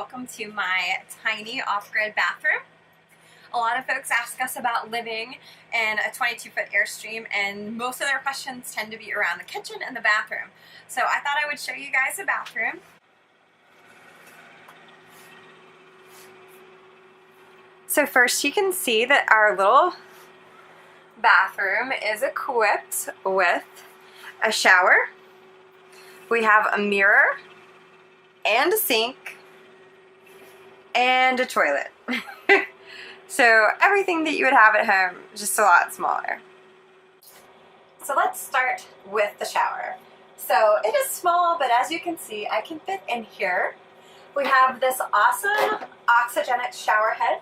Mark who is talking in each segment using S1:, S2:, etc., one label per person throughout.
S1: welcome to my tiny off-grid bathroom. A lot of folks ask us about living in a 22-foot Airstream, and most of their questions tend to be around the kitchen and the bathroom. So I thought I would show you guys a bathroom. So first you can see that our little bathroom is equipped with a shower. We have a mirror and a sink and a toilet. So everything that you would have at home, just a lot smaller. So let's start with the shower. So it is small, but as you can see, I can fit in here. We have this awesome oxygenic shower head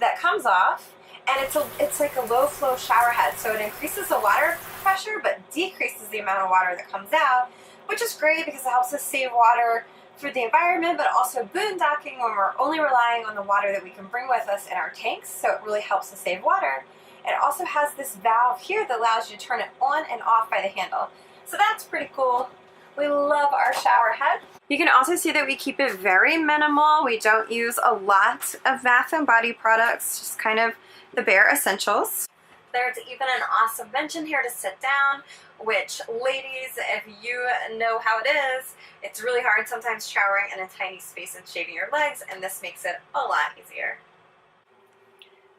S1: that comes off, and it's like a low flow shower head, so it increases the water pressure but decreases the amount of water that comes out, which is great because it helps us save water for the environment, but also boondocking when we're only relying on the water that we can bring with us in our tanks, so it really helps us save water. It also has this valve here that allows you to turn it on and off by the handle, so that's pretty cool. We love our shower head. You can also see that we keep it very minimal. We don't use a lot of bath and body products, just kind of the bare essentials. There's even an awesome bench in here to sit down, which, ladies, if you know how it is, it's really hard sometimes showering in a tiny space and shaving your legs, and this makes it a lot easier.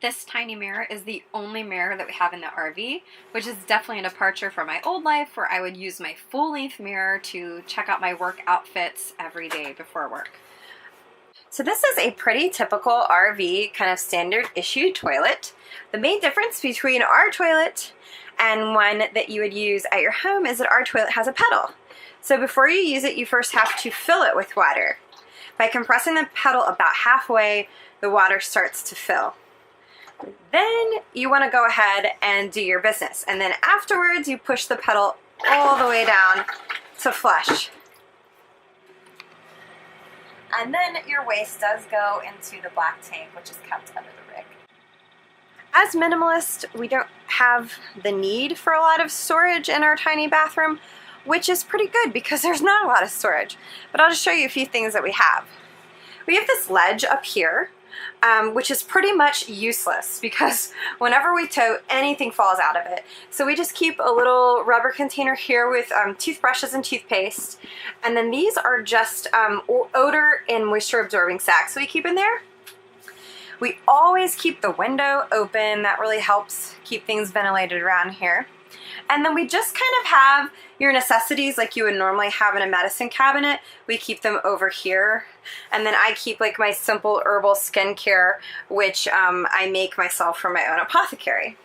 S1: This tiny mirror is the only mirror that we have in the RV, which is definitely a departure from my old life where I would use my full-length mirror to check out my work outfits every day before work. So this is a pretty typical RV kind of standard issue toilet. The main difference between our toilet and one that you would use at your home is that our toilet has a pedal. So before you use it, you first have to fill it with water. By compressing the pedal about halfway, the water starts to fill. Then you want to go ahead and do your business. And then afterwards, you push the pedal all the way down to flush. And then your waste does go into the black tank, which is kept under the rig. As minimalists, we don't have the need for a lot of storage in our tiny bathroom, which is pretty good because there's not a lot of storage. But I'll just show you a few things that we have. We have this ledge up here, which is pretty much useless because whenever we tote, anything falls out of it. So we just keep a little rubber container here with toothbrushes and toothpaste. And then these are just odor and moisture absorbing sacks so we keep in there. We always keep the window open. That really helps keep things ventilated around here. And then we just kind of have your necessities like you would normally have in a medicine cabinet. We keep them over here. And then I keep like my simple herbal skincare, which I make myself from my own apothecary.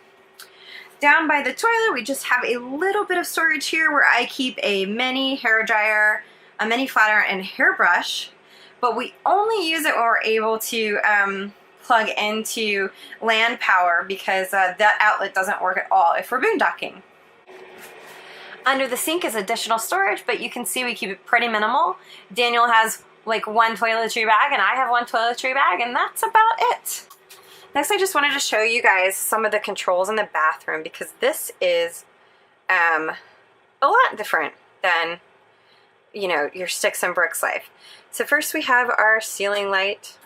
S1: Down by the toilet, we just have a little bit of storage here where I keep a mini hair dryer, a mini flat iron, and hairbrush. But we only use it when we're able to plug into land power because that outlet doesn't work at all if we're boondocking. Under the sink is additional storage, but you can see we keep it pretty minimal. Daniel has like one toiletry bag and I have one toiletry bag, and that's about it. Next, I just wanted to show you guys some of the controls in the bathroom because this is a lot different than, you know, your sticks and bricks life. So first we have our ceiling light.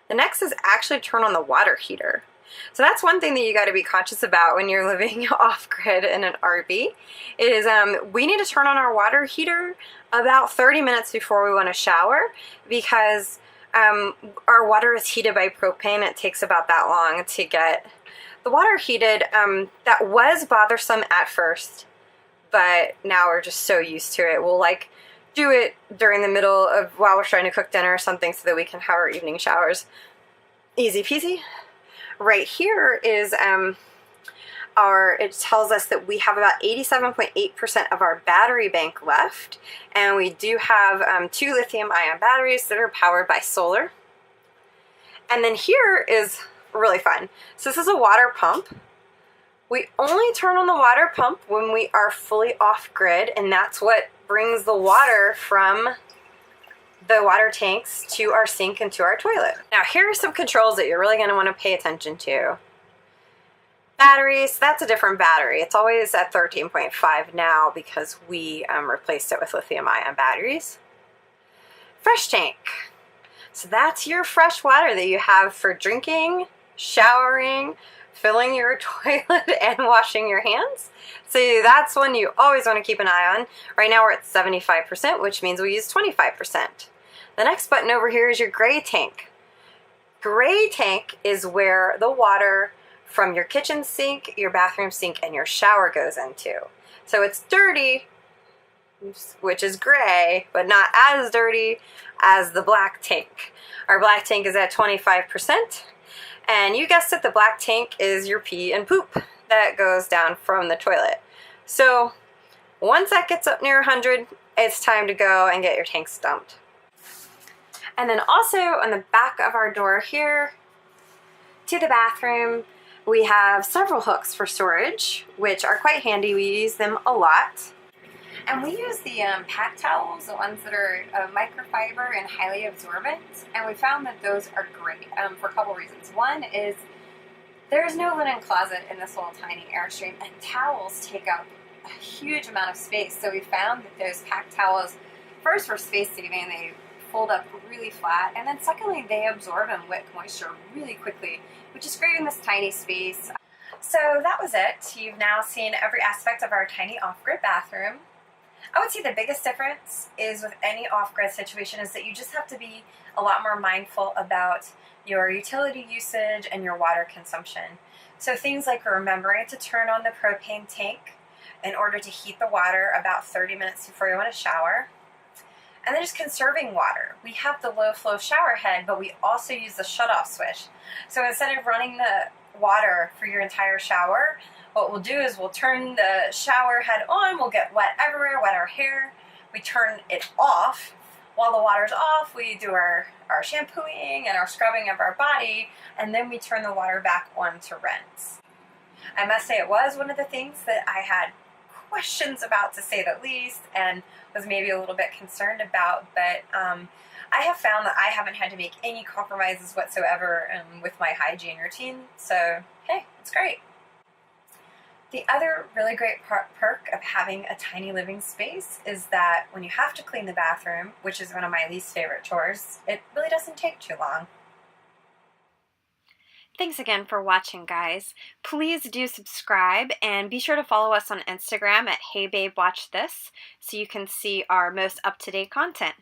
S1: The next is actually turn on the water heater. So that's one thing that you got to be conscious about when you're living off-grid in an RV is we need to turn on our water heater about 30 minutes before we want to shower because our water is heated by propane. It takes about that long to get the water heated. That was bothersome at first, but now we're just so used to it. We'll like do it during the middle of while we're trying to cook dinner or something so that we can have our evening showers. Easy peasy. Right here is it tells us that we have about 87.8% of our battery bank left, and we do have 2 lithium-ion batteries that are powered by solar. And then here is really fun. So this is a water pump. We only turn on the water pump when we are fully off-grid, and that's what brings the water from the water tanks to our sink and to our toilet. Now here are some controls that you're really going to want to pay attention to. Batteries, that's a different battery. It's always at 13.5 now because we replaced it with lithium-ion batteries. fresh tank. So that's your fresh water that you have for drinking, showering, filling your toilet, and washing your hands. So that's one you always want to keep an eye on. Right now we're at 75%, which means we use 25%. The next button over here is your gray tank. Gray tank is where the water from your kitchen sink, your bathroom sink, and your shower goes into. So it's dirty, which is gray, but not as dirty as the black tank. Our black tank is at 25%. And you guessed it, the black tank is your pee and poop that goes down from the toilet. So once that gets up near 100, it's time to go and get your tanks dumped. And then also on the back of our door here to the bathroom, we have several hooks for storage, which are quite handy. We use them a lot. And we use the pack towels, the ones that are microfiber and highly absorbent. And we found that those are great for a couple reasons. One is there's no linen closet in this little tiny Airstream, and towels take up a huge amount of space. So we found that those pack towels, first, were space saving. They fold up really flat, and then secondly, they absorb and wick moisture really quickly, which is great in this tiny space. So that was it. You've now seen every aspect of our tiny off-grid bathroom. I would say the biggest difference is with any off-grid situation is that you just have to be a lot more mindful about your utility usage and your water consumption. So things like remembering to turn on the propane tank in order to heat the water about 30 minutes before you want to shower. And then just conserving water. We have the low flow shower head, but we also use the shut-off switch. So instead of running the water for your entire shower, what we'll do is we'll turn the shower head on, we'll get wet everywhere, wet our hair. We turn it off. While the water's off, we do our shampooing and our scrubbing of our body, and then we turn the water back on to rinse. I must say it was one of the things that I had questions about, to say the least, and was maybe a little bit concerned about, but I have found that I haven't had to make any compromises whatsoever with my hygiene routine, so hey, it's great. The other really great perk of having a tiny living space is that when you have to clean the bathroom, which is one of my least favorite chores, it really doesn't take too long. Thanks again for watching, guys. Please do subscribe and be sure to follow us on Instagram at HeyBabeWatchThis so you can see our most up-to-date content.